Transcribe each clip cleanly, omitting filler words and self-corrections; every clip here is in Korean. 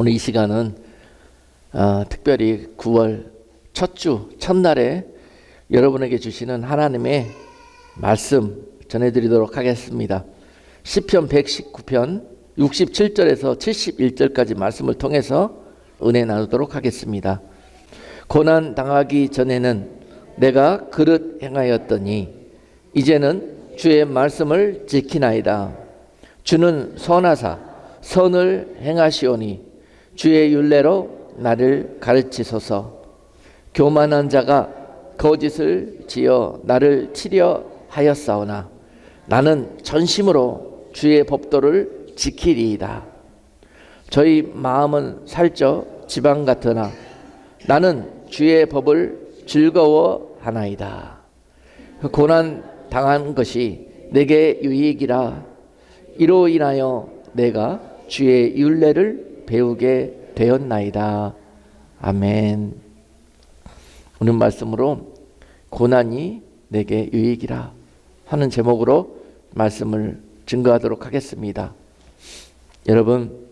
오늘 이 시간은 특별히 9월 첫 주 첫날에 여러분에게 주시는 하나님의 말씀 전해드리도록 하겠습니다. 시편 119편 67절에서 71절까지 말씀을 통해서 은혜 나누도록 하겠습니다. 고난 당하기 전에는 내가 그릇 행하였더니 이제는 주의 말씀을 지키나이다. 주는 선하사 선을 행하시오니 주의 율례로 나를 가르치소서. 교만한 자가 거짓을 지어 나를 치려 하였사오나 나는 전심으로 주의 법도를 지키리이다. 저희 마음은 살쪄 지방 같으나 나는 주의 법을 즐거워하나이다. 고난 당한 것이 내게 유익이라. 이로 인하여 내가 주의 율례를 배우게 되었나이다. 아멘. 오늘 말씀으로 고난이 내게 유익이라 하는 제목으로 말씀을 증거하도록 하겠습니다. 여러분,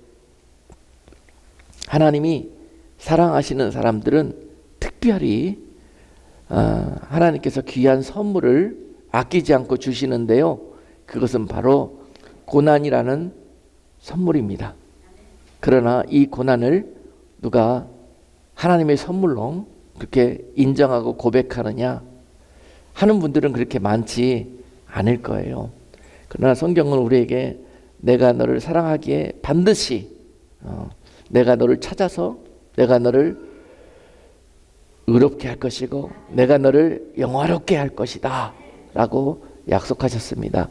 하나님이 사랑하시는 사람들은 특별히 하나님께서 귀한 선물을 아끼지 않고 주시는데요, 그것은 바로 고난이라는 선물입니다. 그러나 이 고난을 누가 하나님의 선물로 그렇게 인정하고 고백하느냐 하는 분들은 그렇게 많지 않을 거예요. 그러나 성경은 우리에게 내가 너를 사랑하기에 반드시 내가 너를 찾아서 내가 너를 의롭게 할 것이고 내가 너를 영화롭게 할 것이다 라고 약속하셨습니다.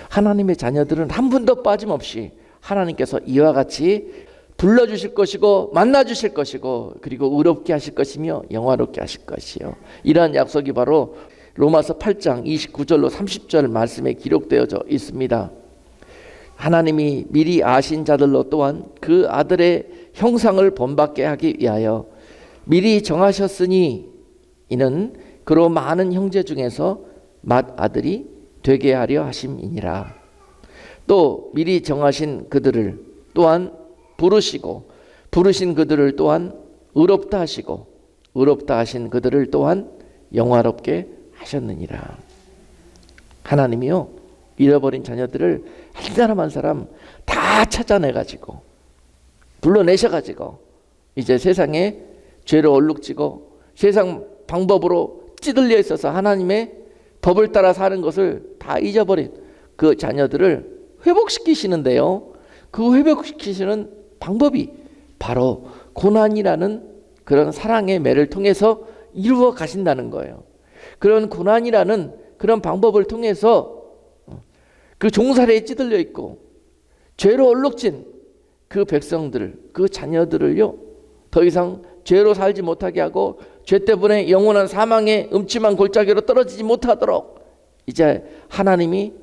하나님의 자녀들은 한 분도 빠짐없이 하나님께서 이와 같이 불러주실 것이고 만나주실 것이고 그리고 의롭게 하실 것이며 영화롭게 하실 것이요, 이러한 약속이 바로 로마서 8장 29절로 30절 말씀에 기록되어져 있습니다. 하나님이 미리 아신 자들로 또한 그 아들의 형상을 본받게 하기 위하여 미리 정하셨으니 이는 그로 많은 형제 중에서 맏아들이 되게 하려 하심이니라. 또 미리 정하신 그들을 또한 부르시고 부르신 그들을 또한 의롭다 하시고 의롭다 하신 그들을 또한 영화롭게 하셨느니라. 하나님이요, 잃어버린 자녀들을 한 사람 한 사람 다 찾아내가지고 불러내셔가지고 이제 세상에 죄로 얼룩지고 세상 방법으로 찌들려 있어서 하나님의 법을 따라 사는 것을 다 잊어버린 그 자녀들을 회복시키시는데요, 그 회복시키시는 방법이 바로 고난이라는 그런 사랑의 매를 통해서 이루어 가신다는 거예요. 그런 고난이라는 그런 방법을 통해서 그 종살이에 찌들려 있고 죄로 얼룩진 그 백성들, 그 자녀들을요, 더 이상 죄로 살지 못하게 하고 죄 때문에 영원한 사망의 음침한 골짜기로 떨어지지 못하도록 이제 하나님이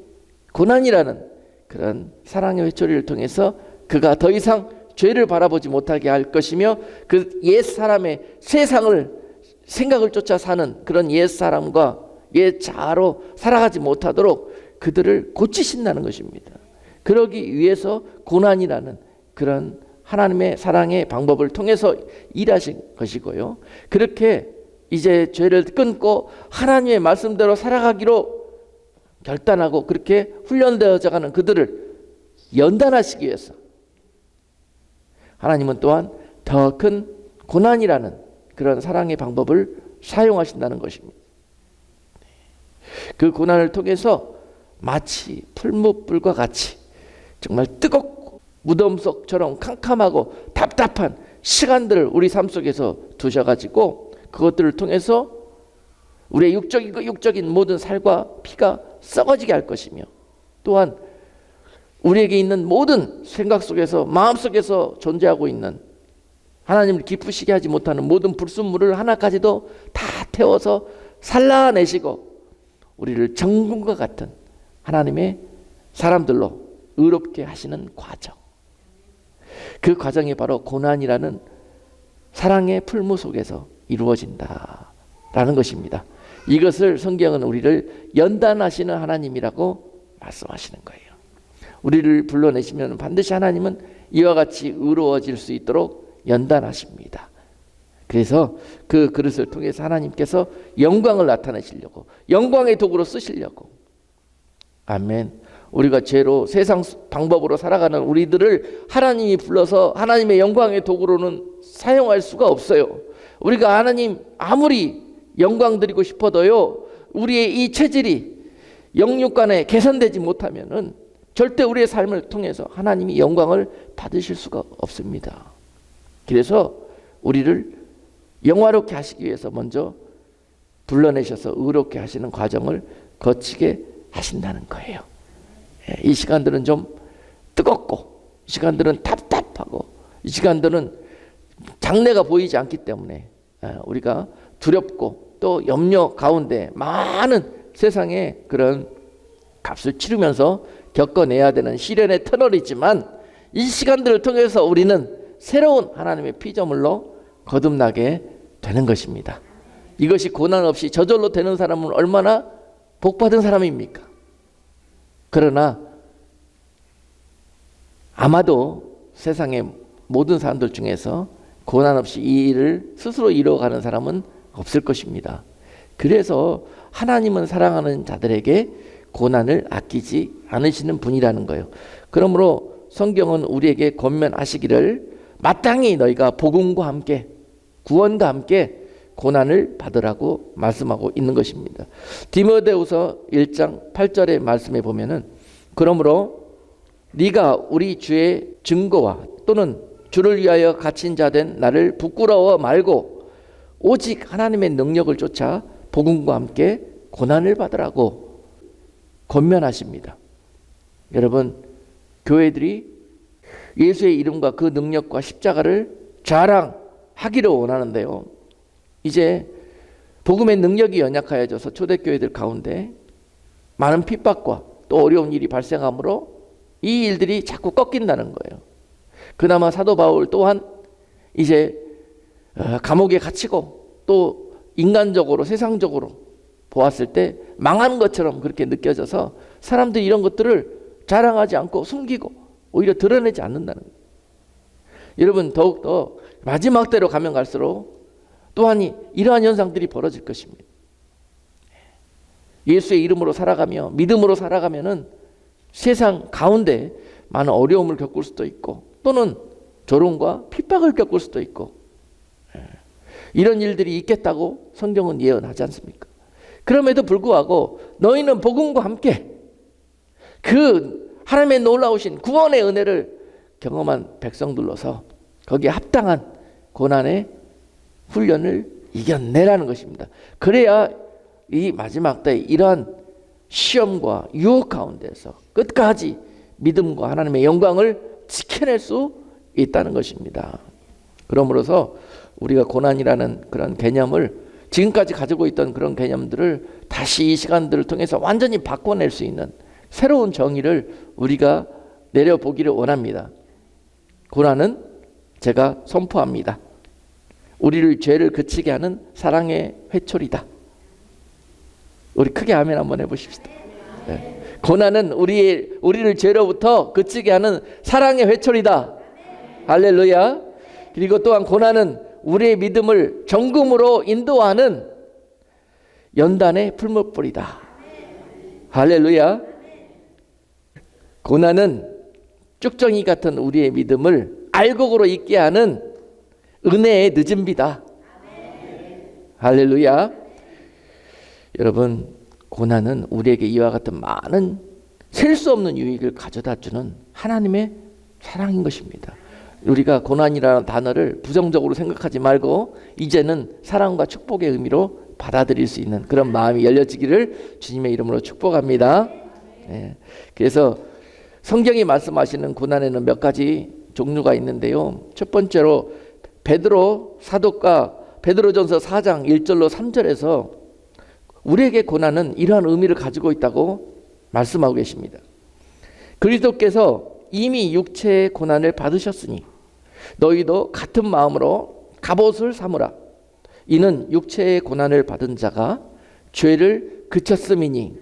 고난이라는 그런 사랑의 회초리를 통해서 그가 더 이상 죄를 바라보지 못하게 할 것이며 그 옛사람의 세상을 생각을 쫓아 사는 그런 옛사람과 옛자아로 살아가지 못하도록 그들을 고치신다는 것입니다. 그러기 위해서 고난이라는 그런 하나님의 사랑의 방법을 통해서 일하신 것이고요, 그렇게 이제 죄를 끊고 하나님의 말씀대로 살아가기로 결단하고 그렇게 훈련되어져 가는 그들을 연단하시기 위해서 하나님은 또한 더 큰 고난이라는 그런 사랑의 방법을 사용하신다는 것입니다. 그 고난을 통해서 마치 풀무불과 같이 정말 뜨겁고 무덤 속처럼 캄캄하고 답답한 시간들을 우리 삶 속에서 두셔가지고 그것들을 통해서 우리의 육적인 모든 살과 피가 썩어지게 할 것이며 또한 우리에게 있는 모든 생각 속에서 마음 속에서 존재하고 있는 하나님을 기쁘시게 하지 못하는 모든 불순물을 하나까지도 다 태워서 살라내시고 우리를 정금과 같은 하나님의 사람들로 의롭게 하시는 과정, 그 과정이 바로 고난이라는 사랑의 풀무 속에서 이루어진다라는 것입니다. 이것을 성경은 우리를 연단하시는 하나님이라고 말씀하시는 거예요. 우리를 불러내시면 반드시 하나님은 이와 같이 의로워질 수 있도록 연단하십니다. 그래서 그 그릇을 통해서 하나님께서 영광을 나타내시려고, 영광의 도구로 쓰시려고. 아멘. 우리가 죄로 세상 방법으로 살아가는 우리들을 하나님이 불러서 하나님의 영광의 도구로는 사용할 수가 없어요. 우리가 하나님 아무리 영광 드리고 싶어도요, 우리의 이 체질이 영육간에 개선되지 못하면은 절대 우리의 삶을 통해서 하나님이 영광을 받으실 수가 없습니다. 그래서 우리를 영화롭게 하시기 위해서 먼저 불러내셔서 의롭게 하시는 과정을 거치게 하신다는 거예요. 이 시간들은 좀 뜨겁고, 이 시간들은 답답하고, 이 시간들은 장래가 보이지 않기 때문에 우리가 두렵고 또 염려 가운데 많은 세상의 그런 값을 치르면서 겪어내야 되는 시련의 터널이지만, 이 시간들을 통해서 우리는 새로운 하나님의 피조물로 거듭나게 되는 것입니다. 이것이 고난 없이 저절로 되는 사람은 얼마나 복받은 사람입니까? 그러나 아마도 세상의 모든 사람들 중에서 고난 없이 이 일을 스스로 이루어가는 사람은 없을 것입니다. 그래서 하나님은 사랑하는 자들에게 고난을 아끼지 않으시는 분이라는 거예요. 그러므로 성경은 우리에게 권면하시기를 마땅히 너희가 복음과 함께 구원과 함께 고난을 받으라고 말씀하고 있는 것입니다. 디모데후서 1장 8절의 말씀에 보면은, 그러므로 네가 우리 주의 증거와 또는 주를 위하여 갇힌 자 된 나를 부끄러워 말고 오직 하나님의 능력을 쫓아 복음과 함께 고난을 받으라고 권면하십니다. 여러분, 교회들이 예수의 이름과 그 능력과 십자가를 자랑하기를 원하는데요, 이제 복음의 능력이 연약하여져서 초대교회들 가운데 많은 핍박과 또 어려운 일이 발생하므로 이 일들이 자꾸 꺾인다는 거예요. 그나마 사도 바울 또한 이제 감옥에 갇히고 또 인간적으로 세상적으로 보았을 때 망한 것처럼 그렇게 느껴져서 사람들이 이런 것들을 자랑하지 않고 숨기고 오히려 드러내지 않는다는 거예요. 여러분, 더욱더 마지막 때로 가면 갈수록 또한 이러한 현상들이 벌어질 것입니다. 예수의 이름으로 살아가며 믿음으로 살아가면은 세상 가운데 많은 어려움을 겪을 수도 있고 또는 조롱과 핍박을 겪을 수도 있고, 이런 일들이 있겠다고 성경은 예언하지 않습니까? 그럼에도 불구하고 너희는 복음과 함께 그 하나님의 놀라우신 구원의 은혜를 경험한 백성들로서 거기에 합당한 고난의 훈련을 이겨내라는 것입니다. 그래야 이 마지막 때 이러한 시험과 유혹 가운데서 끝까지 믿음과 하나님의 영광을 지켜낼 수 있다는 것입니다. 그러므로서 우리가 고난이라는 그런 개념을, 지금까지 가지고 있던 그런 개념들을 다시 이 시간들을 통해서 완전히 바꿔낼 수 있는 새로운 정의를 우리가 내려보기를 원합니다. 고난은 제가 선포합니다. 우리를 죄를 그치게 하는 사랑의 회초리다. 우리 크게 아멘 한번 해보십시다. 네. 고난은 우리를 죄로부터 그치게 하는 사랑의 회초리다. 할렐루야. 그리고 또한 고난은 우리의 믿음을 정금으로 인도하는 연단의 풀무불이다. 할렐루야. 고난은 쭉정이 같은 우리의 믿음을 알곡으로 있게 하는 은혜의 늦은 비다. 할렐루야. 여러분, 고난은 우리에게 이와 같은 많은 셀 수 없는 유익을 가져다 주는 하나님의 사랑인 것입니다. 우리가 고난이라는 단어를 부정적으로 생각하지 말고 이제는 사랑과 축복의 의미로 받아들일 수 있는 그런 마음이 열려지기를 주님의 이름으로 축복합니다. 네. 그래서 성경이 말씀하시는 고난에는 몇 가지 종류가 있는데요. 첫 번째로 베드로 사도가 베드로전서 4장 1절로 3절에서 우리에게 고난은 이러한 의미를 가지고 있다고 말씀하고 계십니다. 그리스도께서 이미 육체의 고난을 받으셨으니 너희도 같은 마음으로 갑옷을 삼으라. 이는 육체의 고난을 받은 자가 죄를 그쳤음이니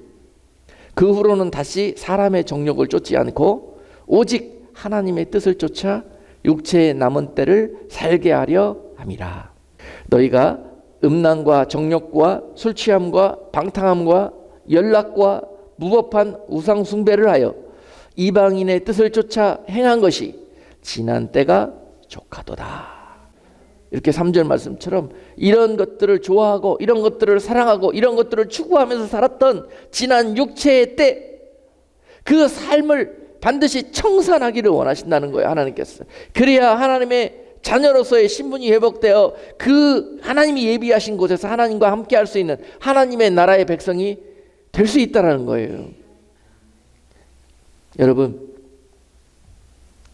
그 후로는 다시 사람의 정욕을 쫓지 않고 오직 하나님의 뜻을 쫓아 육체의 남은 때를 살게 하려 함이라. 너희가 음란과 정욕과 술 취함과 방탕함과 연락과 무법한 우상 숭배를 하여 이방인의 뜻을 쫓아 행한 것이 지난 때가 족하도다. 이렇게 3절 말씀처럼 이런 것들을 좋아하고 이런 것들을 사랑하고 이런 것들을 추구하면서 살았던 지난 육체의 때, 그 삶을 반드시 청산하기를 원하신다는 거예요, 하나님께서. 그래야 하나님의 자녀로서의 신분이 회복되어 그 하나님이 예비하신 곳에서 하나님과 함께 할 수 있는 하나님의 나라의 백성이 될 수 있다는 거예요. 여러분,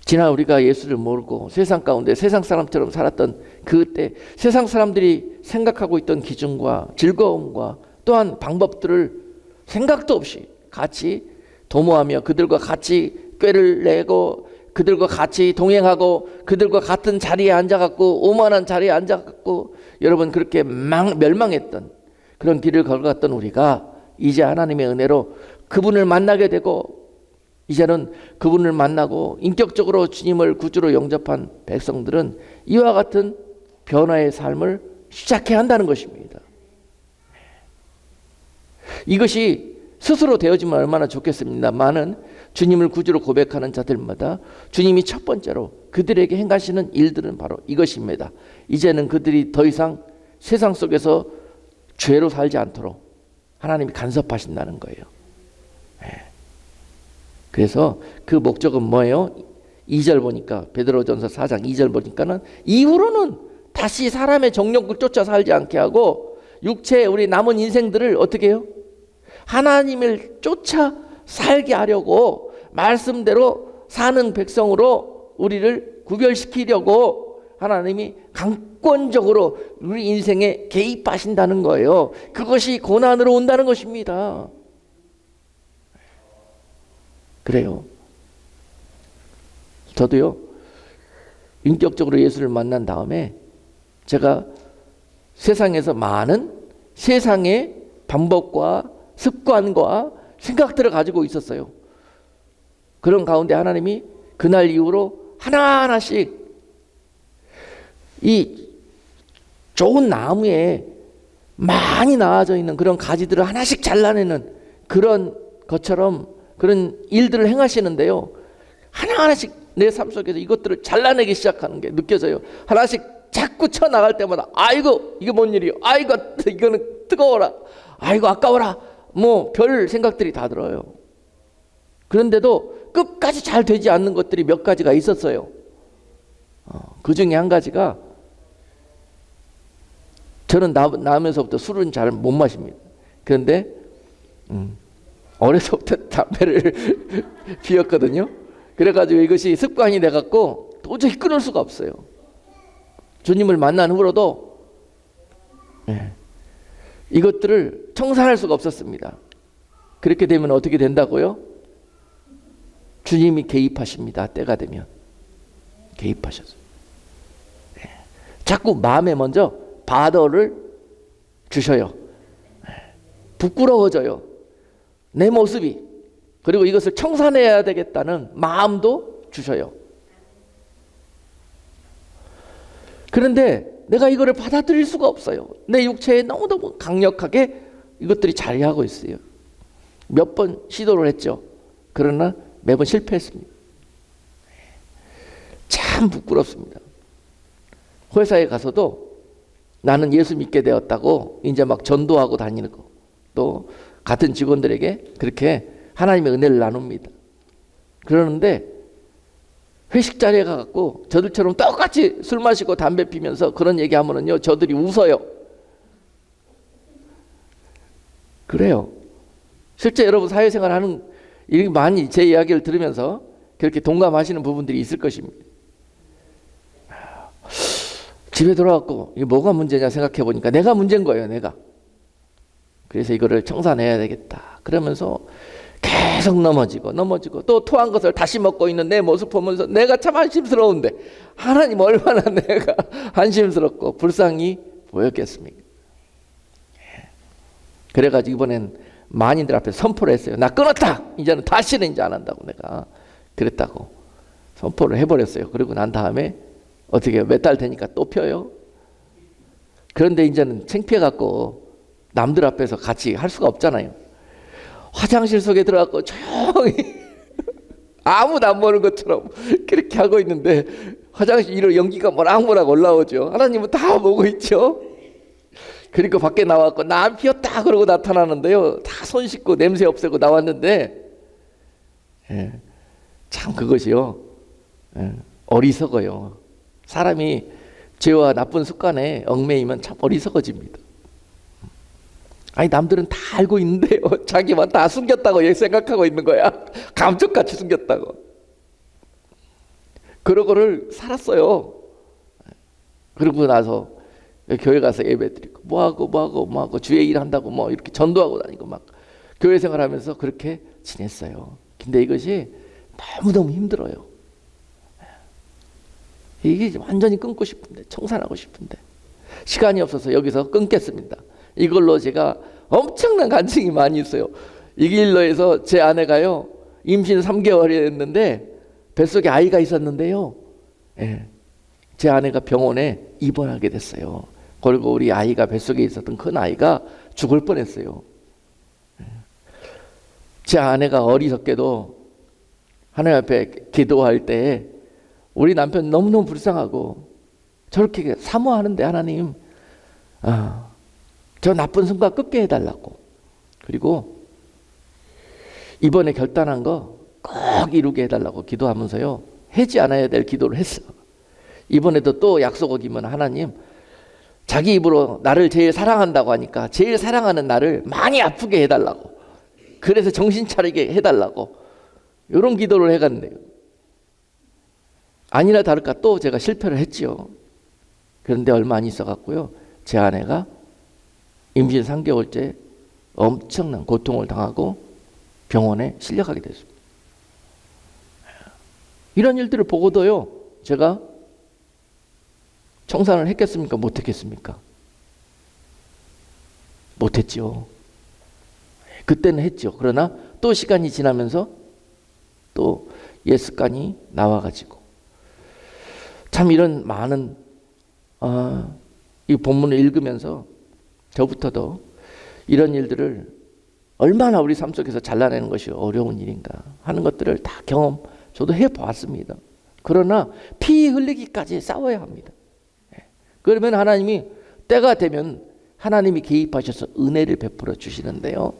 지난 우리가 예수를 모르고 세상 가운데 세상 사람처럼 살았던 그때 세상 사람들이 생각하고 있던 기준과 즐거움과 또한 방법들을 생각도 없이 같이 도모하며 그들과 같이 꾀를 내고 그들과 같이 동행하고 그들과 같은 자리에 앉아갖고 오만한 자리에 앉아갖고 여러분 그렇게 멸망했던 그런 길을 걸어갔던 우리가 이제 하나님의 은혜로 그분을 만나게 되고 이제는 그분을 만나고 인격적으로 주님을 구주로 영접한 백성들은 이와 같은 변화의 삶을 시작해야 한다는 것입니다. 이것이 스스로 되어지면 얼마나 좋겠습니다. 많은 주님을 구주로 고백하는 자들마다 주님이 첫 번째로 그들에게 행하시는 일들은 바로 이것입니다. 이제는 그들이 더 이상 세상 속에서 죄로 살지 않도록 하나님이 간섭하신다는 거예요. 그래서 그 목적은 뭐예요? 2절 보니까 베드로전서 4장 2절 보니까는 이후로는 다시 사람의 정욕을 쫓아 살지 않게 하고 육체의 우리 남은 인생들을 어떻게 해요? 하나님을 쫓아 살게 하려고 말씀대로 사는 백성으로 우리를 구별시키려고 하나님이 강권적으로 우리 인생에 개입하신다는 거예요. 그것이 고난으로 온다는 것입니다. 그래요. 저도요, 인격적으로 예수를 만난 다음에 제가 세상에서 많은 세상의 방법과 습관과 생각들을 가지고 있었어요. 그런 가운데 하나님이 그날 이후로 하나하나씩 이 좋은 나무에 많이 나와져 있는 그런 가지들을 하나씩 잘라내는 그런 것처럼 그런 일들을 행하시는데요, 하나하나씩 내 삶 속에서 이것들을 잘라내기 시작하는 게 느껴져요. 하나씩 자꾸 쳐나갈 때마다 아이고 이게 뭔 일이요, 아이고 이거는 뜨거워라, 아이고 아까워라, 뭐 별 생각들이 다 들어요. 그런데도 끝까지 잘 되지 않는 것들이 몇 가지가 있었어요. 그 중에 한 가지가, 저는 나면서부터 술은 잘 못 마십니다. 그런데 어려서부터 담배를 피웠거든요. 그래가지고 이것이 습관이 돼갖고 도저히 끊을 수가 없어요. 주님을 만난 후로도 이것들을 청산할 수가 없었습니다. 그렇게 되면 어떻게 된다고요? 주님이 개입하십니다. 때가 되면 개입하셨어요. 자꾸 마음에 먼저 바더를 주셔요. 부끄러워져요, 내 모습이. 그리고 이것을 청산해야 되겠다는 마음도 주셔요. 그런데 내가 이거를 받아들일 수가 없어요. 내 육체에 너무너무 강력하게 이것들이 자리하고 있어요. 몇 번 시도를 했죠. 그러나 매번 실패했습니다. 참 부끄럽습니다. 회사에 가서도 나는 예수 믿게 되었다고 이제 막 전도하고 다니는 거, 또 같은 직원들에게 그렇게 하나님의 은혜를 나눕니다. 그러는데 회식 자리에 가갖고 저들처럼 똑같이 술 마시고 담배 피면서 그런 얘기하면은요, 저들이 웃어요. 그래요. 실제 여러분 사회생활 하는 일 많이 제 이야기를 들으면서 그렇게 동감하시는 부분들이 있을 것입니다. 집에 돌아왔고 이게 뭐가 문제냐 생각해 보니까 내가 문제인 거예요, 내가. 그래서 이거를 청산해야 되겠다 그러면서 계속 넘어지고 또 토한 것을 다시 먹고 있는 내 모습 보면서 내가 참 한심스러운데 하나님 얼마나 내가 한심스럽고 불쌍히 보였겠습니까? 그래가지고 이번엔 만인들 앞에 선포를 했어요. 나 끊었다. 이제는 다시는 이제 안 한다고 내가 그랬다고. 선포를 해버렸어요. 그리고 난 다음에 어떻게 몇 달 되니까 또 펴요. 그런데 이제는 창피해갖고 남들 앞에서 같이 할 수가 없잖아요. 화장실 속에 들어가고 조용히 아무도 안 보는 것처럼 그렇게 하고 있는데 화장실 연기가 모락모락 올라오죠. 하나님은 다 보고 있죠. 그리고 밖에 나왔고 나 피었다 그러고 나타나는데요. 다 손 씻고 냄새 없애고 나왔는데 참 그것이요. 어리석어요. 사람이 죄와 나쁜 습관에 얽매이면 참 어리석어집니다. 아니 남들은 다 알고 있는데요. 자기만 다 숨겼다고 생각하고 있는 거야. 감쪽같이 숨겼다고. 그러고를 살았어요. 그러고 나서 교회 가서 예배 드리고 뭐하고 주의 일 한다고 뭐 이렇게 전도하고 다니고 막 교회 생활하면서 그렇게 지냈어요. 근데 이것이 너무너무 힘들어요. 이게 완전히 끊고 싶은데, 청산하고 싶은데 시간이 없어서 여기서 끊겠습니다. 이걸로 제가 엄청난 간증이 많이 있어요. 이 길로 해서 제 아내가요 임신 3개월이 됐는데 뱃속에 아이가 있었는데요. 제 아내가 병원에 입원하게 됐어요. 그리고 우리 아이가 뱃속에 있었던 큰 아이가 죽을 뻔했어요. 제 아내가 어리석게도 하나님 앞에 기도할 때 우리 남편 너무너무 불쌍하고 저렇게 사모하는데 하나님 저 나쁜 성과 끊게 해달라고. 그리고 이번에 결단한 거 꼭 이루게 해달라고 기도하면서요 하지 않아야 될 기도를 했어. 이번에도 또 약속 어기면 하나님 자기 입으로 나를 제일 사랑한다고 하니까 제일 사랑하는 나를 많이 아프게 해달라고. 그래서 정신 차리게 해달라고. 이런 기도를 해갔네요. 아니나 다를까 또 제가 실패를 했지요. 그런데 얼마 안 있어갖고요 제 아내가 임신 3개월째 엄청난 고통을 당하고 병원에 실려가게 됐습니다. 이런 일들을 보고도요 제가 청산을 했겠습니까? 못했겠습니까? 못했지요. 그때는 했죠. 그러나 또 시간이 지나면서 또 옛 습관이 나와가지고 참 이런 많은 이 본문을 읽으면서 저부터도 이런 일들을 얼마나 우리 삶 속에서 잘라내는 것이 어려운 일인가 하는 것들을 다 저도 해보았습니다. 그러나 피 흘리기까지 싸워야 합니다. 그러면 하나님이 때가 되면 하나님이 개입하셔서 은혜를 베풀어 주시는데요.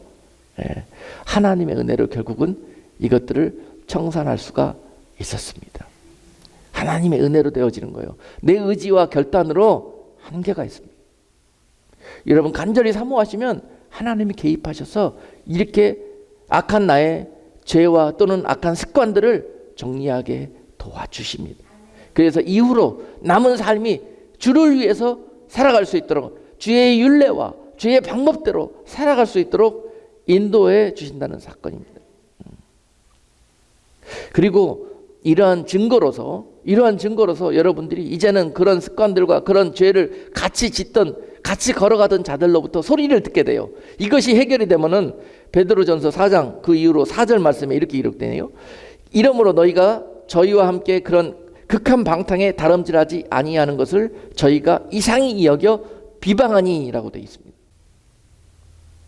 하나님의 은혜로 결국은 이것들을 청산할 수가 있었습니다. 하나님의 은혜로 되어지는 거예요. 내 의지와 결단으로 한계가 있습니다. 여러분 간절히 사모하시면 하나님이 개입하셔서 이렇게 악한 나의 죄와 또는 악한 습관들을 정리하게 도와주십니다. 그래서 이후로 남은 삶이 주를 위해서 살아갈 수 있도록 주의 율례와 주의 방법대로 살아갈 수 있도록 인도해 주신다는 사건입니다. 그리고 이러한 증거로서 여러분들이 이제는 그런 습관들과 그런 죄를 같이 걸어가던 자들로부터 소리를 듣게 돼요. 이것이 해결이 되면은 베드로전서 4장 그 이후로 4절 말씀에 이렇게 기록되네요. 이러므로 너희가 저희와 함께 그런 극한 방탕에 다름질하지 아니하는 것을 저희가 이상히 여겨 비방하니라고 되어 있습니다.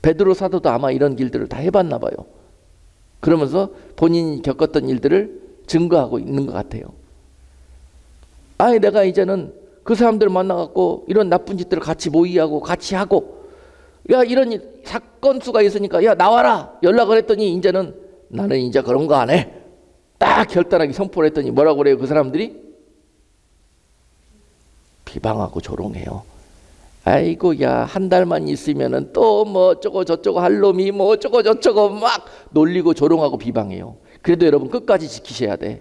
베드로 사도도 아마 이런 길들을 다 해봤나 봐요. 그러면서 본인이 겪었던 일들을 증거하고 있는 것 같아요. 내가 이제는 그 사람들 만나갖고 이런 나쁜 짓들을 같이 모의하고 같이 하고 이런 사건 수가 있으니까 나와라 연락을 했더니 이제는 나는 이제 그런 거 안 해. 딱 결단하게 선포를 했더니 뭐라고 그래요? 그 사람들이 비방하고 조롱해요. 아이고 한 달만 있으면은 또 뭐 어쩌고 저쩌고 할 놈이 뭐 어쩌고 저쩌고 막 놀리고 조롱하고 비방해요. 그래도 여러분 끝까지 지키셔야 돼.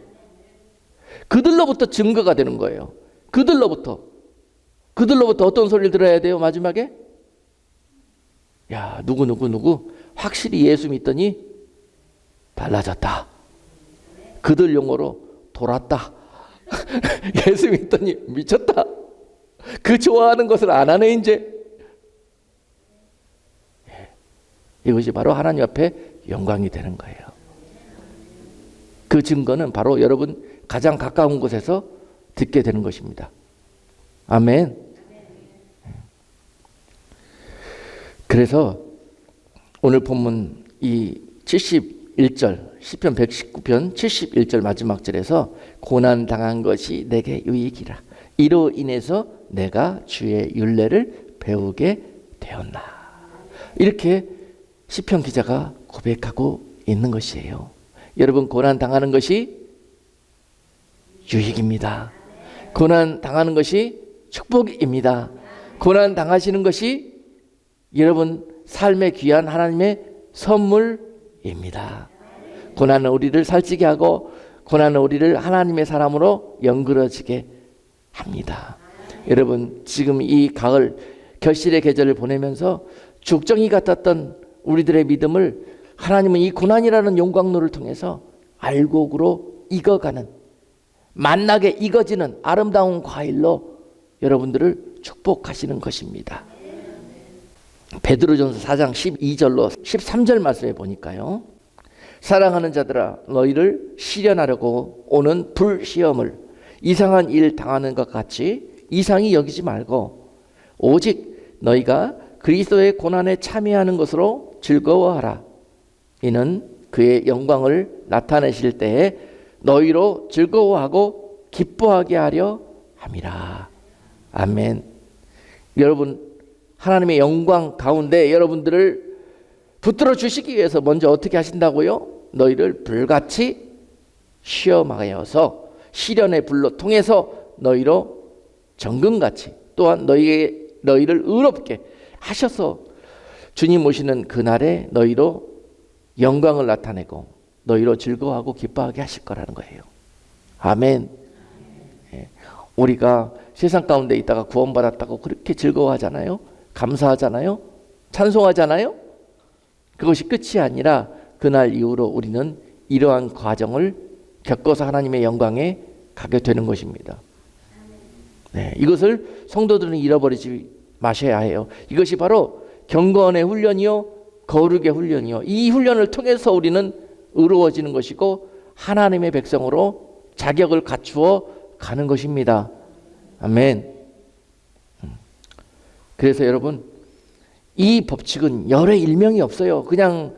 그들로부터 증거가 되는 거예요. 그들로부터 어떤 소리를 들어야 돼요? 마지막에 누구 확실히 예수 믿더니 달라졌다. 그들 용어로 돌았다. 예수 믿더니 미쳤다. 그 좋아하는 것을 안 하네 이제. 이것이 바로 하나님 앞에 영광이 되는 거예요. 그 증거는 바로 여러분 가장 가까운 곳에서 듣게 되는 것입니다. 아멘. 그래서 오늘 본문 이 71절 시편 119편 71절 마지막 절에서 고난 당한 것이 내게 유익이라 이로 인해서 내가 주의 율례를 배우게 되었나 이렇게 시편 기자가 고백하고 있는 것이에요. 여러분 고난 당하는 것이 유익입니다. 고난 당하는 것이 축복입니다. 고난 당하시는 것이 여러분 삶의 귀한 하나님의 선물입니다. 고난은 우리를 살찌게 하고 고난은 우리를 하나님의 사람으로 연그러지게 합니다. 여러분 지금 이 가을 결실의 계절을 보내면서 죽정이 같았던 우리들의 믿음을 하나님은 이 고난이라는 용광로를 통해서 알곡으로 익어가는 만나게 익어지는 아름다운 과일로 여러분들을 축복하시는 것입니다. 베드로전서 4장 12절로 13절 말씀에 보니까요. 사랑하는 자들아 너희를 시련하려고 오는 불시험을 이상한 일 당하는 것 같이 이상히 여기지 말고 오직 너희가 그리스도의 고난에 참여하는 것으로 즐거워하라. 이는 그의 영광을 나타내실 때에 너희로 즐거워하고 기뻐하게 하려 함이라. 아멘. 여러분 하나님의 영광 가운데 여러분들을 붙들어 주시기 위해서 먼저 어떻게 하신다고요? 너희를 불같이 시험하여서 시련의 불로 통해서 너희로 정금같이 또한 너희를 의롭게 하셔서 주님 오시는 그날에 너희로 영광을 나타내고 너희로 즐거워하고 기뻐하게 하실 거라는 거예요. 아멘. 우리가 세상 가운데 있다가 구원받았다고 그렇게 즐거워하잖아요. 감사하잖아요. 찬송하잖아요. 그것이 끝이 아니라 그날 이후로 우리는 이러한 과정을 겪어서 하나님의 영광에 가게 되는 것입니다. 네, 이것을 성도들은 잃어버리지 마셔야 해요. 이것이 바로 경건의 훈련이요 거룩의 훈련이요 이 훈련을 통해서 우리는 의로워지는 것이고 하나님의 백성으로 자격을 갖추어 가는 것입니다. 아멘. 그래서 여러분 이 법칙은 열의 일명이 없어요. 그냥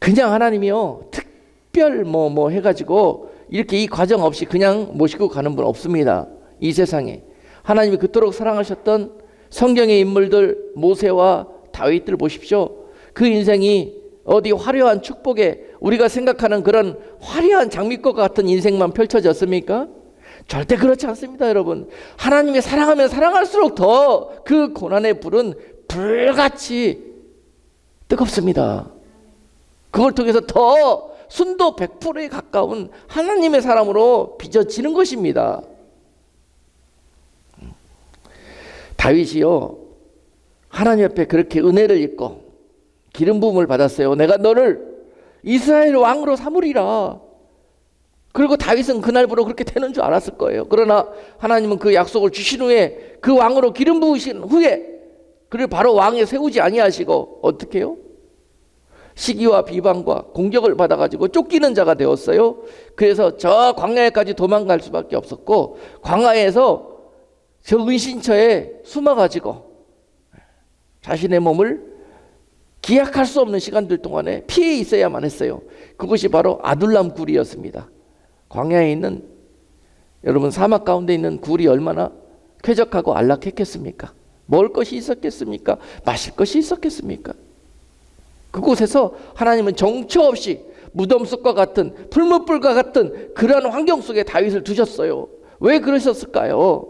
하나님이요 특별 뭐 해가지고 이렇게 이 과정 없이 그냥 모시고 가는 분 없습니다. 이 세상에 하나님이 그토록 사랑하셨던 성경의 인물들 모세와 다윗들 보십시오. 그 인생이 어디 화려한 축복에 우리가 생각하는 그런 화려한 장미꽃 같은 인생만 펼쳐졌습니까? 절대 그렇지 않습니다. 여러분 하나님이 사랑하면 사랑할수록 더 그 고난의 불은 불같이 뜨겁습니다. 그걸 통해서 더 순도 100%에 가까운 하나님의 사람으로 빚어지는 것입니다. 다윗이요 하나님 앞에 그렇게 은혜를 입고 기름 부음을 받았어요. 내가 너를 이스라엘 왕으로 삼으리라. 그리고 다윗은 그날부로 그렇게 되는 줄 알았을 거예요. 그러나 하나님은 그 약속을 주신 후에 그 왕으로 기름 부으신 후에 그를 바로 왕에 세우지 아니하시고 어떻게 해요? 시기와 비방과 공격을 받아가지고 쫓기는 자가 되었어요. 그래서 저 광야에까지 도망갈 수밖에 없었고 광야에서 저 은신처에 숨어가지고 자신의 몸을 기약할 수 없는 시간들 동안에 피해 있어야만 했어요. 그것이 바로 아둘람 굴이었습니다. 광야에 있는 여러분 사막 가운데 있는 굴이 얼마나 쾌적하고 안락했겠습니까? 먹을 것이 있었겠습니까? 마실 것이 있었겠습니까? 그곳에서 하나님은 정처 없이 무덤 숲과 같은 풀무불과 같은 그러한 환경 속에 다윗을 두셨어요. 왜 그러셨을까요?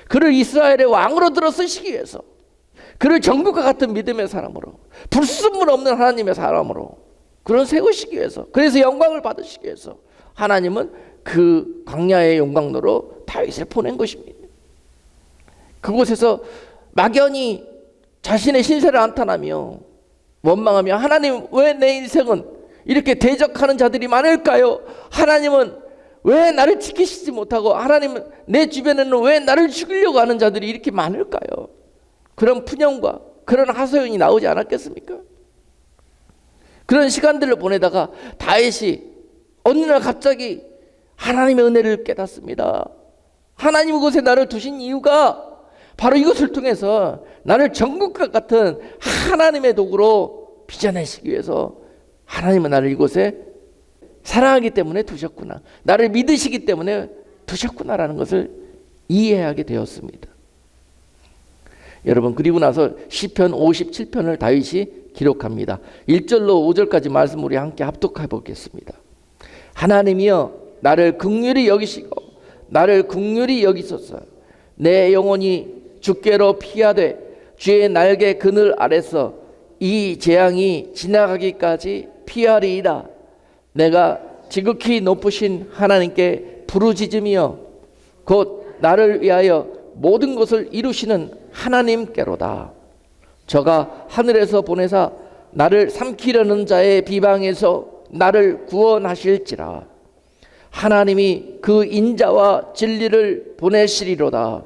그를 이스라엘의 왕으로 들어 쓰시기 위해서 그를 정국과 같은 믿음의 사람으로 불순물 없는 하나님의 사람으로 그런 세우시기 위해서 그래서 영광을 받으시기 위해서 하나님은 그 광야의 용광로로 다윗을 보낸 것입니다. 그곳에서 막연히 자신의 신세를 안탄하며 원망하며 하나님 왜 내 인생은 이렇게 대적하는 자들이 많을까요? 하나님은 왜 나를 지키시지 못하고 하나님은 내 주변에는 왜 나를 죽이려고 하는 자들이 이렇게 많을까요? 그런 푸념과 그런 하소연이 나오지 않았겠습니까? 그런 시간들을 보내다가 다윗이 어느 날 갑자기 하나님의 은혜를 깨닫습니다. 하나님 그곳에 나를 두신 이유가 바로 이것을 통해서 나를 전국과 같은 하나님의 도구로 빚어내시기 위해서 하나님은 나를 이곳에 사랑하기 때문에 두셨구나, 나를 믿으시기 때문에 두셨구나라는 것을 이해하게 되었습니다. 여러분, 그리고 나서 시편 57편을 다윗이 기록합니다. 1절로 5절까지 말씀 우리 함께 합독해 보겠습니다. 하나님이여 나를 긍휼히 여기시고 나를 긍휼히 여기소서. 내 영혼이 주께로 피하되 주의 날개 그늘 아래서 이 재앙이 지나가기까지 피하리이다. 내가 지극히 높으신 하나님께 부르짖으며 곧 나를 위하여 모든 것을 이루시는 하나님께로다. 저가 하늘에서 보내사 나를 삼키려는 자의 비방에서 나를 구원하실지라. 하나님이 그 인자와 진리를 보내시리로다.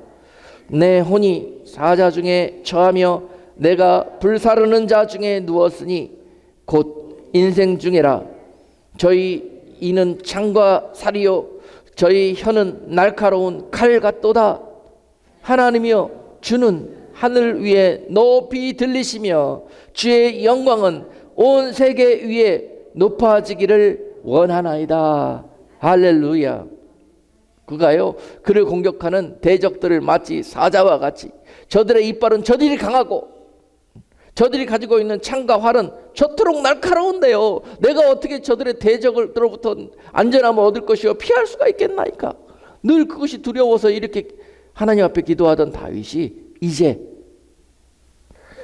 내 혼이 사자 중에 처하며 내가 불사르는 자 중에 누웠으니 곧 인생 중에라. 저희 이는 창과 살이요 저희 혀는 날카로운 칼 같도다. 하나님이여 주는 하늘 위에 높이 들리시며 주의 영광은 온 세계 위에 높아지기를 원하나이다. 할렐루야. 그가요 그를 공격하는 대적들을 마치 사자와 같이 저들의 이빨은 저들이 강하고 저들이 가지고 있는 창과 활은 저토록 날카로운데요 내가 어떻게 저들의 대적들로부터 안전함을 얻을 것이요 피할 수가 있겠나이까. 늘 그것이 두려워서 이렇게 하나님 앞에 기도하던 다윗이 이제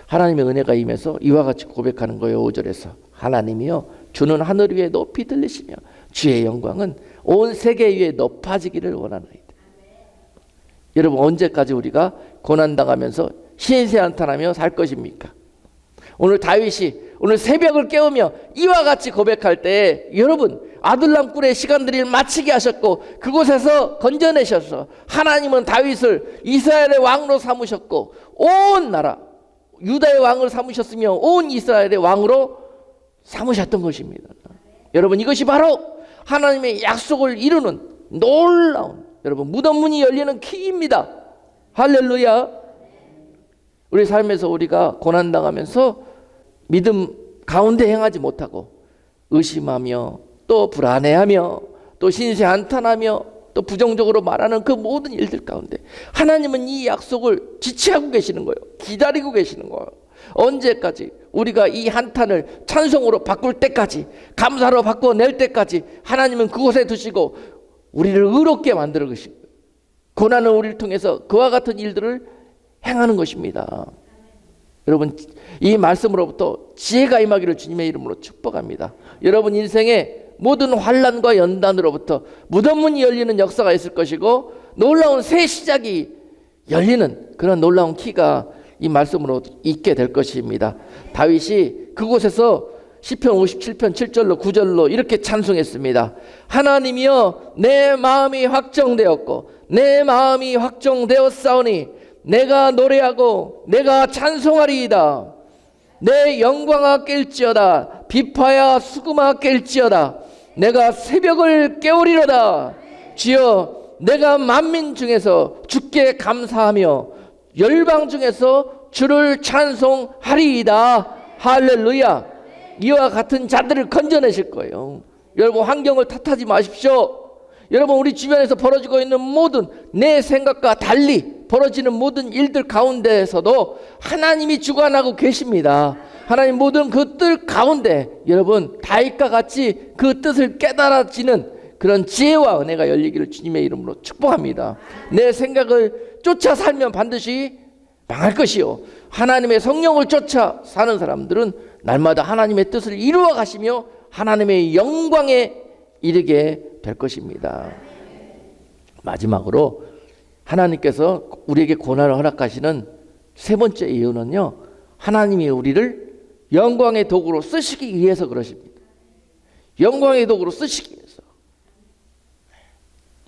하나님의 은혜가 임해서 이와 같이 고백하는 거예요. 5절에서 하나님이여 주는 하늘 위에 높이 들리시며 주의 영광은 온 세계 위에 높아지기를 원하나이다. 여러분, 언제까지 우리가 고난당하면서 신세한탄하며 살 것입니까? 오늘 다윗이 오늘 새벽을 깨우며 이와 같이 고백할 때 여러분, 아둘람 굴의 시간들을 마치게 하셨고 그곳에서 건져내셔서 하나님은 다윗을 이스라엘의 왕으로 삼으셨고 온 나라 유다의 왕을 삼으셨으며 온 이스라엘의 왕으로 삼으셨던 것입니다. 여러분, 이것이 바로 하나님의 약속을 이루는 놀라운 여러분 무덤 문이 열리는 키입니다. 할렐루야. 우리 삶에서 우리가 고난당하면서 믿음 가운데 행하지 못하고 의심하며 또 불안해하며 또 신세한탄하며 또 부정적으로 말하는 그 모든 일들 가운데 하나님은 이 약속을 지체하고 계시는 거예요. 기다리고 계시는 거예요. 언제까지? 우리가 이 한탄을 찬송으로 바꿀 때까지, 감사로 바꿔낼 때까지 하나님은 그곳에 두시고 우리를 의롭게 만들어 가시고 고난은 우리를 통해서 그와 같은 일들을 행하는 것입니다. 여러분, 이 말씀으로부터 지혜가 임하기를 주님의 이름으로 축복합니다. 여러분 인생의 모든 환난과 연단으로부터 무덤문이 열리는 역사가 있을 것이고 놀라운 새 시작이 열리는 그런 놀라운 키가 이 말씀으로 있게 될 것입니다. 다윗이 그곳에서 시편 57편 7절로 9절로 이렇게 찬송했습니다. 하나님이여 내 마음이 확정되었고 내 마음이 확정되었사오니 내가 노래하고 내가 찬송하리이다. 내 영광아 깰지어다. 비파야 수금아 깰지어다. 내가 새벽을 깨우리로다. 주여 내가 만민 중에서 주께 감사하며 열방 중에서 주를 찬송하리이다. 할렐루야. 이와 같은 자들을 건져내실 거예요. 여러분, 환경을 탓하지 마십시오. 여러분, 우리 주변에서 벌어지고 있는 모든 내 생각과 달리 벌어지는 모든 일들 가운데에서도 하나님이 주관하고 계십니다. 하나님 모든 그 뜻 가운데 여러분 다윗과 같이 그 뜻을 깨달아지는 그런 지혜와 은혜가 열리기를 주님의 이름으로 축복합니다. 내 생각을 쫓아 살면 반드시 망할 것이요 하나님의 성령을 쫓아 사는 사람들은 날마다 하나님의 뜻을 이루어 가시며 하나님의 영광에 이르게 될 것입니다. 마지막으로 하나님께서 우리에게 고난을 허락하시는 세 번째 이유는요, 하나님이 우리를 영광의 도구로 쓰시기 위해서 그러십니다. 영광의 도구로 쓰시기 위해서.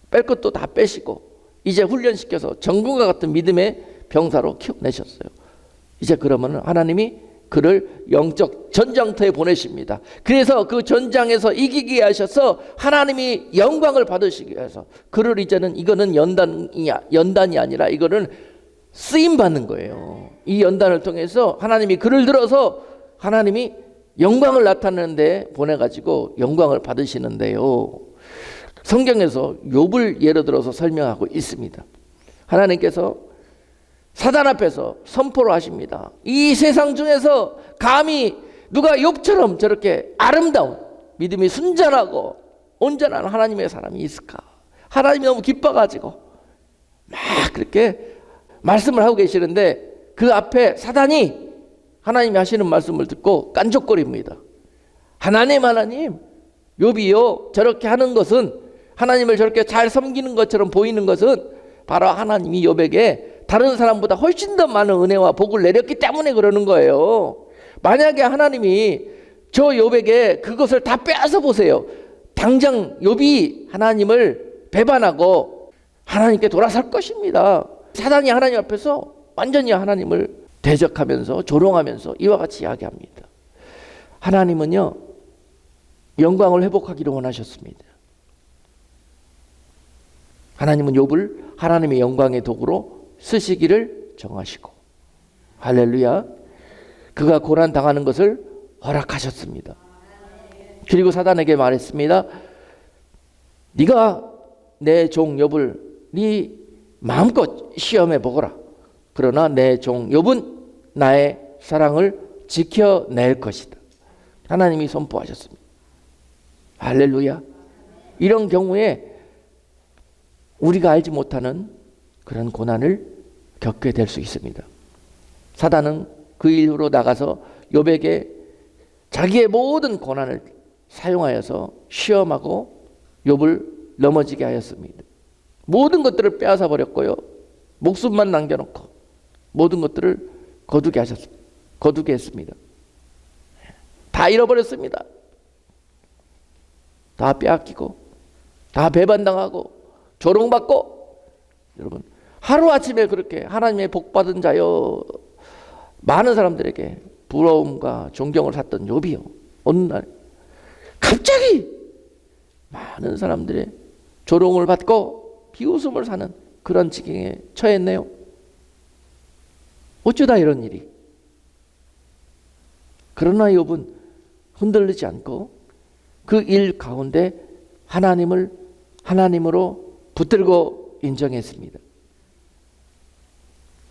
뺄 것도 다 빼시고 이제 훈련시켜서 전군과 같은 믿음의 병사로 키워내셨어요. 이제 그러면 하나님이 그를 영적 전장터에 보내십니다. 그래서 그 전장에서 이기게 하셔서 하나님이 영광을 받으시기 위해서 그를 이제는 이거는 연단이 아니라 이거는 쓰임 받는 거예요. 이 연단을 통해서 하나님이 그를 들어서 하나님이 영광을 나타내는 데 보내가지고 영광을 받으시는데요. 성경에서 욥을 예로 들어서 설명하고 있습니다. 하나님께서 사단 앞에서 선포를 하십니다. 이 세상 중에서 감히 누가 욥처럼 저렇게 아름다운 믿음이 순전하고 온전한 하나님의 사람이 있을까? 하나님이 너무 기뻐가지고 막 그렇게 말씀을 하고 계시는데 그 앞에 사단이 하나님이 하시는 말씀을 듣고 깐족거립니다. 하나님 욥이요 저렇게 하는 것은 하나님을 저렇게 잘 섬기는 것처럼 보이는 것은 바로 하나님이 욥에게 다른 사람보다 훨씬 더 많은 은혜와 복을 내렸기 때문에 그러는 거예요. 만약에 하나님이 저 욥에게 그것을 다 빼앗아 보세요. 당장 욥이 하나님을 배반하고 하나님께 돌아설 것입니다. 사단이 하나님 앞에서 완전히 하나님을 대적하면서 조롱하면서 이와 같이 이야기합니다. 하나님은요 영광을 회복하기를 원하셨습니다. 하나님은 욥을 하나님의 영광의 도구로 쓰시기를 정하시고 할렐루야, 그가 고난 당하는 것을 허락하셨습니다. 그리고 사단에게 말했습니다. 네가 내 종 욥을 네 마음껏 시험해 보거라. 그러나 내 종 욥은 나의 사랑을 지켜낼 것이다. 하나님이 선포하셨습니다. 할렐루야. 이런 경우에 우리가 알지 못하는 그런 고난을 겪게 될 수 있습니다. 사단은 그 이후로 나가서 욥에게 자기의 모든 고난을 사용하여서 시험하고 욥을 넘어지게 하였습니다. 모든 것들을 빼앗아 버렸고요. 목숨만 남겨놓고 모든 것들을 거두게 했습니다. 다 잃어버렸습니다. 다 빼앗기고 다 배반당하고 조롱받고. 여러분 하루아침에 그렇게 하나님의 복받은 자여 많은 사람들에게 부러움과 존경을 샀던 욥이요 어느 날 갑자기 많은 사람들의 조롱을 받고 비웃음을 사는 그런 지경에 처했네요. 어쩌다 이런 일이. 그러나 욥은 흔들리지 않고 그 일 가운데 하나님으로 붙들고 인정했습니다.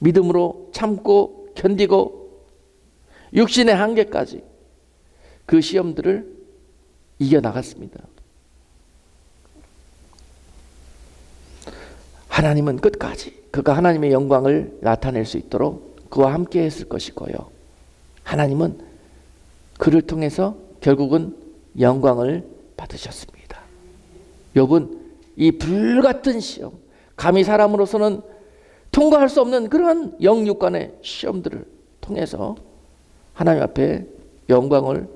믿음으로 참고 견디고 육신의 한계까지 그 시험들을 이겨나갔습니다. 하나님은 끝까지 그가 하나님의 영광을 나타낼 수 있도록 그와 함께 했을 것이고요. 하나님은 그를 통해서 결국은 영광을 받으셨습니다. 욥은 이 불같은 시험, 감히 사람으로서는 통과할 수 없는 그런 영육간의 시험들을 통해서 하나님 앞에 영광을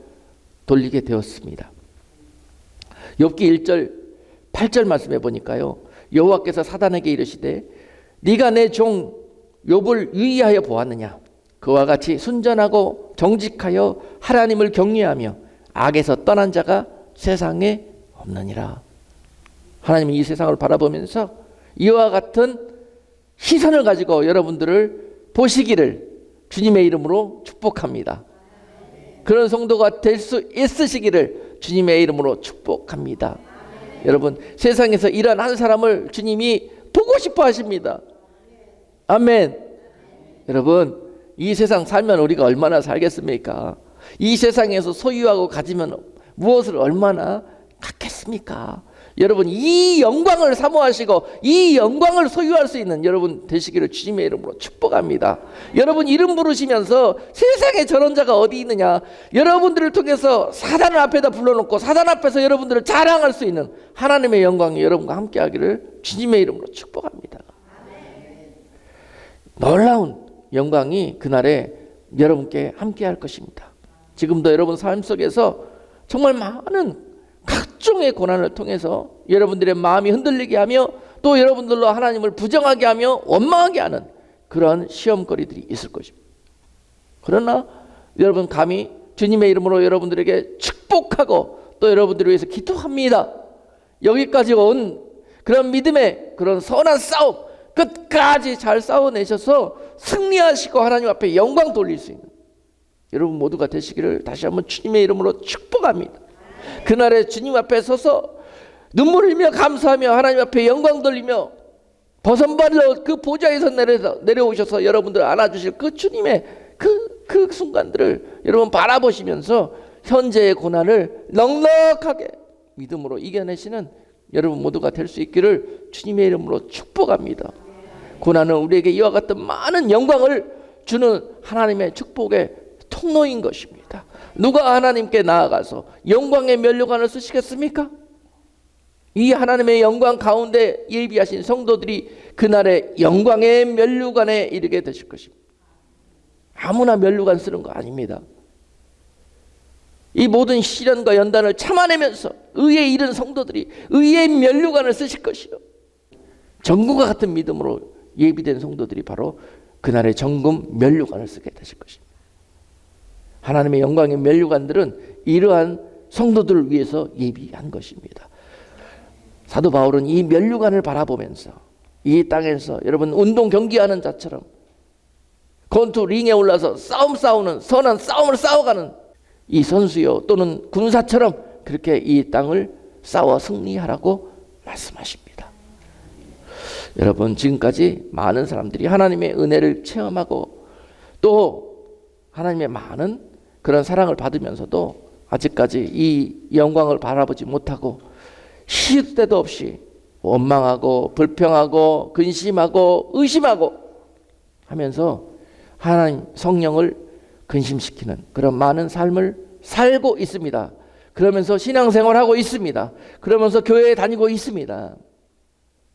돌리게 되었습니다. 욥기 1절 8절 말씀해 보니까요, 여호와께서 사단에게 이르시되 네가 내 종 욥을 유의하여 보았느냐? 그와 같이 순전하고 정직하여 하나님을 경외하며 악에서 떠난 자가 세상에 없느니라. 하나님이 이 세상을 바라보면서 이와 같은 시선을 가지고 여러분들을 보시기를 주님의 이름으로 축복합니다. 그런 성도가 될 수 있으시기를 주님의 이름으로 축복합니다. 여러분 세상에서 이런 한 사람을 주님이 보고 싶어 하십니다. 아멘. 여러분 이 세상 살면 우리가 얼마나 살겠습니까? 이 세상에서 소유하고 가지면 무엇을 얼마나 갖겠습니까? 여러분 이 영광을 사모하시고 이 영광을 소유할 수 있는 여러분 되시기를 주님의 이름으로 축복합니다. 여러분 이름 부르시면서 세상에 저런 자가 어디 있느냐, 여러분들을 통해서 사단을 앞에다 불러놓고 사단 앞에서 여러분들을 자랑할 수 있는 하나님의 영광이 여러분과 함께 하기를 주님의 이름으로 축복합니다. 놀라운 영광이 그날에 여러분께 함께 할 것입니다. 지금도 여러분 삶 속에서 정말 많은 각종의 고난을 통해서 여러분들의 마음이 흔들리게 하며 또 여러분들로 하나님을 부정하게 하며 원망하게 하는 그런 시험거리들이 있을 것입니다. 그러나 여러분 감히 주님의 이름으로 여러분들에게 축복하고 또 여러분들을 위해서 기도합니다. 여기까지 온 그런 믿음의 그런 선한 싸움 끝까지 잘 싸워내셔서 승리하시고 하나님 앞에 영광 돌릴 수 있는 여러분 모두가 되시기를 다시 한번 주님의 이름으로 축복합니다. 그날에 주님 앞에 서서 눈물 흘리며 감사하며 하나님 앞에 영광 돌리며 버선발로 그 보좌에서 내려오셔서 여러분들 안아주실 그 주님의 그 순간들을 여러분 바라보시면서 현재의 고난을 넉넉하게 믿음으로 이겨내시는 여러분 모두가 될 수 있기를 주님의 이름으로 축복합니다. 고난은 우리에게 이와 같은 많은 영광을 주는 하나님의 축복의 통로인 것입니다. 누가 하나님께 나아가서 영광의 면류관을 쓰시겠습니까? 이 하나님의 영광 가운데 예비하신 성도들이 그날의 영광의 면류관에 이르게 되실 것입니다. 아무나 면류관 쓰는 거 아닙니다. 이 모든 시련과 연단을 참아내면서 의에 이른 성도들이 의의 면류관을 쓰실 것이요, 정금과 같은 믿음으로 예비된 성도들이 바로 그날의 정금 면류관을 쓰게 되실 것입니다. 하나님의 영광의 면류관들은 이러한 성도들을 위해서 예비한 것입니다. 사도 바울은 이 면류관을 바라보면서 이 땅에서 여러분 운동 경기하는 자처럼 권투 링에 올라서 싸우는 선한 싸움을 싸워가는 이 선수요 또는 군사처럼 그렇게 이 땅을 싸워 승리하라고 말씀하십니다. 여러분 지금까지 많은 사람들이 하나님의 은혜를 체험하고 또 하나님의 많은 그런 사랑을 받으면서도 아직까지 이 영광을 바라보지 못하고 시도 때도 없이 원망하고 불평하고 근심하고 의심하고 하면서 하나님 성령을 근심시키는 그런 많은 삶을 살고 있습니다. 그러면서 신앙생활하고 있습니다. 그러면서 교회에 다니고 있습니다.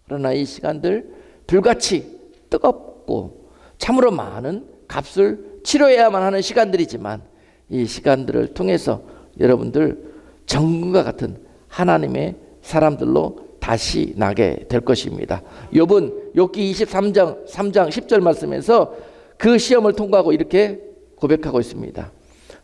그러나 이 시간들 불같이 뜨겁고 참으로 많은 값을 치러야만 하는 시간들이지만 이 시간들을 통해서 여러분들 정금과 같은 하나님의 사람들로 다시 나게 될 것입니다. 욥은 욥기 23장 3장 10절 말씀에서 그 시험을 통과하고 이렇게 고백하고 있습니다.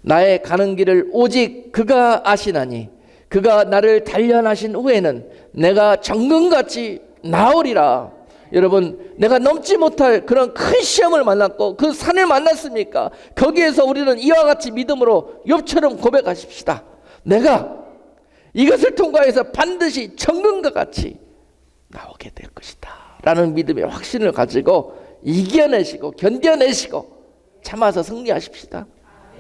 나의 가는 길을 오직 그가 아시나니 그가 나를 단련하신 후에는 내가 정금같이 나으리라. 여러분 내가 넘지 못할 그런 큰 시험을 만났고 그 산을 만났습니까? 거기에서 우리는 이와 같이 믿음으로 욥처럼 고백하십시다. 내가 이것을 통과해서 반드시 정금과 같이 나오게 될 것이다 라는 믿음의 확신을 가지고 이겨내시고 견뎌내시고 참아서 승리하십시다.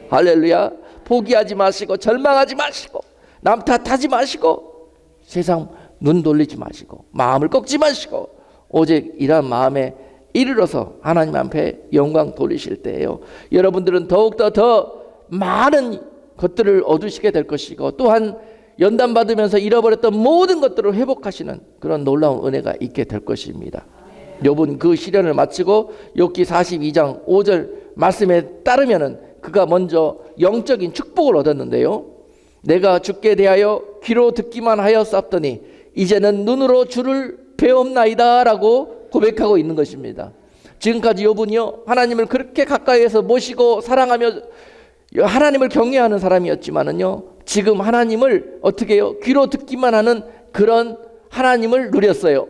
할렐루야. 포기하지 마시고 절망하지 마시고 남 탓하지 마시고 세상 눈 돌리지 마시고 마음을 꺾지 마시고 오직 이러한 마음에 이르러서 하나님 앞에 영광 돌리실 때예요. 여러분들은 더욱더 더 많은 것들을 얻으시게 될 것이고 또한 연단받으면서 잃어버렸던 모든 것들을 회복하시는 그런 놀라운 은혜가 있게 될 것입니다. 욥은 그 시련을 마치고 욥기 42장 5절 말씀에 따르면은 그가 먼저 영적인 축복을 얻었는데요. 내가 주께 대하여 귀로 듣기만 하였사옵더니 이제는 눈으로 주를 배옵나이다 라고 고백하고 있는 것입니다. 지금까지 욥은요 하나님을 그렇게 가까이에서 모시고 사랑하며 하나님을 경외하는 사람이었지만은요 지금 하나님을 어떻게 해요? 귀로 듣기만 하는 그런 하나님을 누렸어요.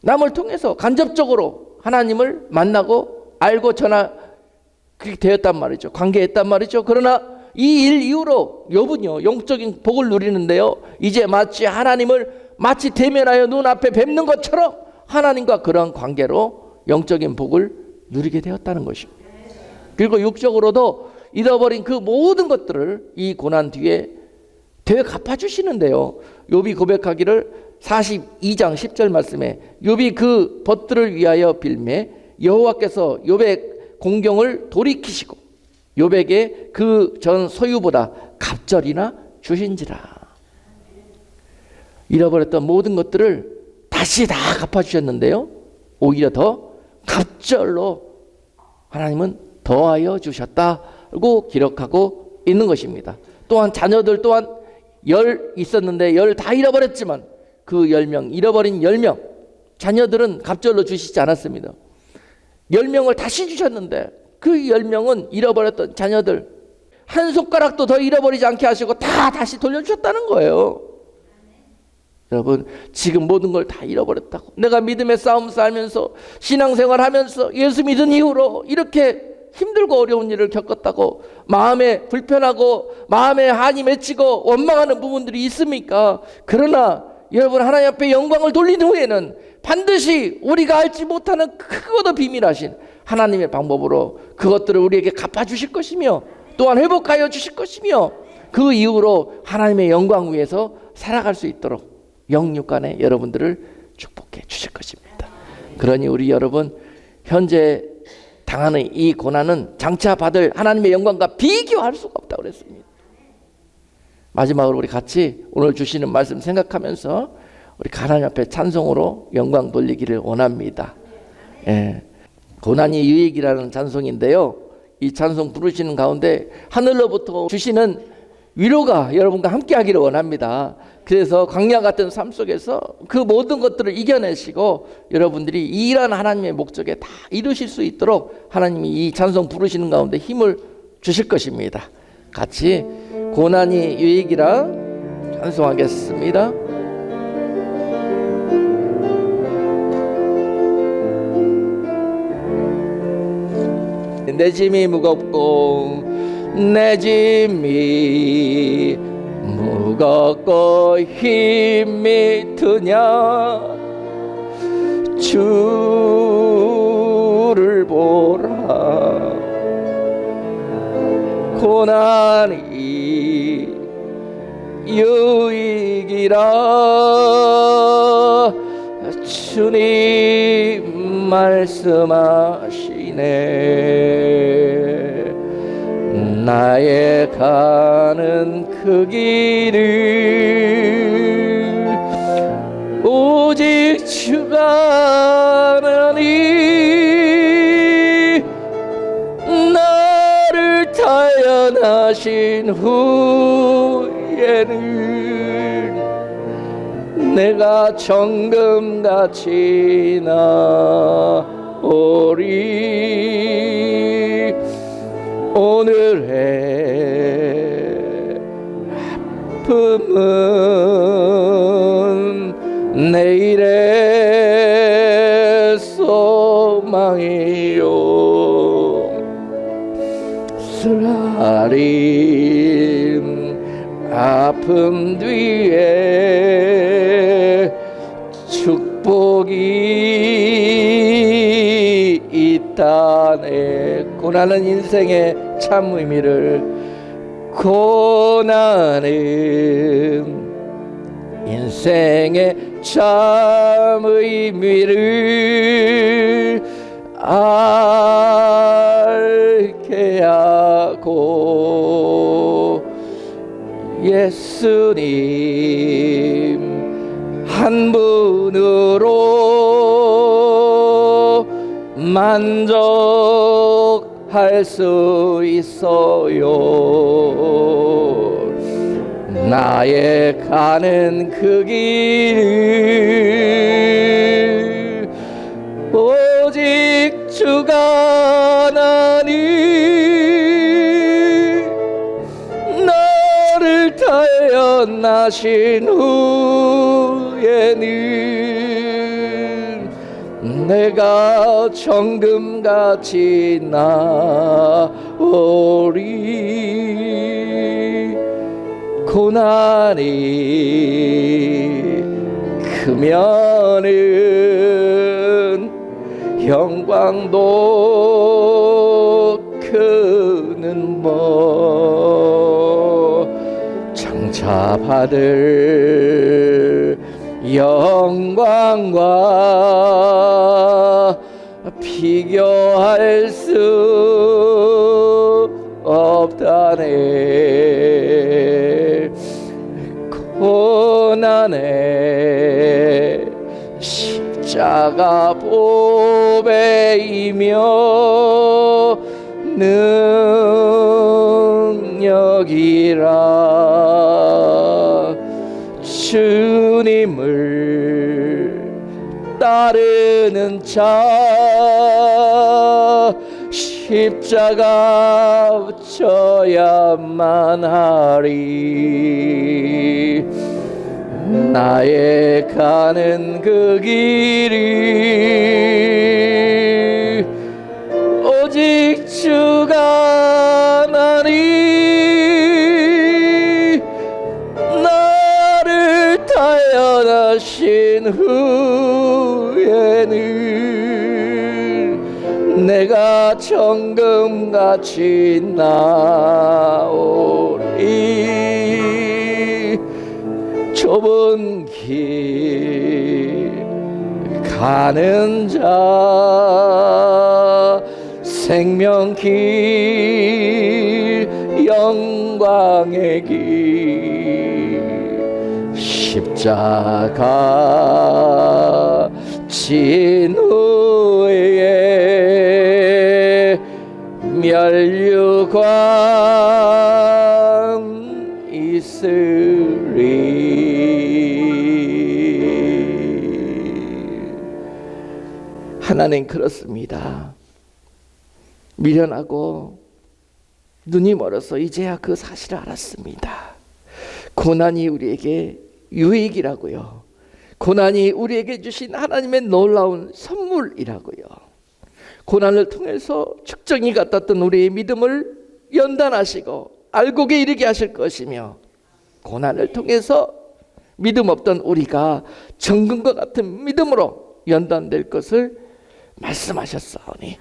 남을 통해서 간접적으로 하나님을 만나고 알고 그렇게 되었단 말이죠. 관계했단 말이죠. 그러나 이 일 이후로 욥은요 영적인 복을 누리는데요 이제 마치 대면하여 눈앞에 뵙는 것처럼 하나님과 그런 관계로 영적인 복을 누리게 되었다는 것입니다. 그리고 육적으로도 잃어버린 그 모든 것들을 이 고난 뒤에 되갚아주시는데요. 욥이 고백하기를 42장 10절 말씀에 욥이 그 벗들을 위하여 빌매 여호와께서 욥의 공경을 돌이키시고 욥에게 그 전 소유보다 갑절이나 주신지라. 잃어버렸던 모든 것들을 다시 다 갚아주셨는데요 오히려 더 갑절로 하나님은 더하여 주셨다고 기록하고 있는 것입니다. 또한 자녀들 또한 10 있었는데 10 다 잃어버렸지만 그 10명 잃어버린 10명 자녀들은 갑절로 주시지 않았습니다. 10명을 다시 주셨는데 그 10명은 잃어버렸던 자녀들 한 손가락도 더 잃어버리지 않게 하시고 다 다시 돌려주셨다는 거예요. 여러분, 지금 모든 걸 다 잃어버렸다고. 내가 믿음의 싸움 싸면서 신앙생활 하면서 예수 믿은 이후로 이렇게 힘들고 어려운 일을 겪었다고 마음에 불편하고 마음에 한이 맺히고 원망하는 부분들이 있습니까? 그러나 여러분, 하나님 앞에 영광을 돌린 후에는 반드시 우리가 알지 못하는 크고도 비밀하신 하나님의 방법으로 그것들을 우리에게 갚아주실 것이며 또한 회복하여 주실 것이며 그 이후로 하나님의 영광 위에서 살아갈 수 있도록 영육간에 여러분들을 축복해 주실 것입니다. 그러니 우리 여러분, 현재 당하는 이 고난은 장차 받을 하나님의 영광과 비교할 수가 없다고 그랬습니다. 마지막으로 우리 같이 오늘 주시는 말씀 생각하면서 우리 하나님 앞에 찬송으로 영광 돌리기를 원합니다. 예. 고난이 유익이라는 찬송인데요, 이 찬송 부르시는 가운데 하늘로부터 주시는 위로가 여러분과 함께 하기를 원합니다. 그래서 광야 같은 삶 속에서 그 모든 것들을 이겨내시고 여러분들이 이 일한 하나님의 목적에 다 이루실 수 있도록 하나님이 이 찬송 부르시는 가운데 힘을 주실 것입니다. 같이 고난이 유익이라 찬송하겠습니다. 내 짐이 무겁고 내 짐이 무겁고 힘이 드냐 주를 보라 고난이 유익이라 주님 말씀하시네. 나의 가는 그 길을 오직 주가 하나니 나를 타연하신 후에는 내가 정금같이 나오리. 오늘의 아픔은 내일의 소망이요 쓰라림 아픔 뒤에 축복이 있다네. 고난은 인생의 참 의미를 고난은 인생의 참 의미를 알게 하고 예수님 한 분으로 만족할 수 있어요. 나의 가는 그 길 오직 주가 하나니 나를 타연하신 후에는 내가 정금같이 나오리. 고난이 크면은 영광도 크는 뭐 장차 받을 영광과 비교할 수 없다네. 고난의 십자가 보배이며 능력이라 주님을 따르는 자 십자가 져야만 하리. 나의 가는 그 길이 오직 주가 나니. 나를 타연하신 후에는 내가 정금같이 나오리. 좁은 길 가는 자, 생명길 영광의 길, 십자가 진 후에 멸류관 있으리. 하나님 그렇습니다. 미련하고 눈이 멀어서 이제야 그 사실을 알았습니다. 고난이 우리에게 유익이라고요. 고난이 우리에게 주신 하나님의 놀라운 선물이라고요. 고난을 통해서 측정이 같았던 우리의 믿음을 연단하시고 알곡에 이르게 하실 것이며, 고난을 통해서 믿음 없던 우리가 정금과 같은 믿음으로 연단될 것을 말씀하셨사오니,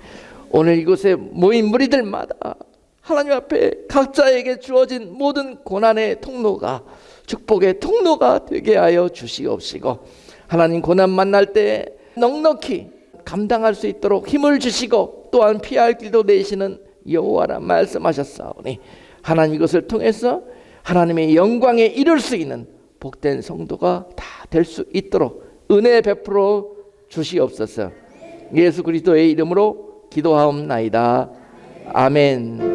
오늘 이곳에 모인 무리들마다 하나님 앞에 각자에게 주어진 모든 고난의 통로가 축복의 통로가 되게 하여 주시옵시고, 하나님 고난 만날 때 넉넉히 감당할 수 있도록 힘을 주시고 또한 피할 길도 내시는 여호와라 말씀하셨사오니, 하나님 이것을 통해서 하나님의 영광에 이룰 수 있는 복된 성도가 다 될 수 있도록 은혜 베풀어 주시옵소서. 예수 그리스도의 이름으로 기도하옵나이다. 아멘.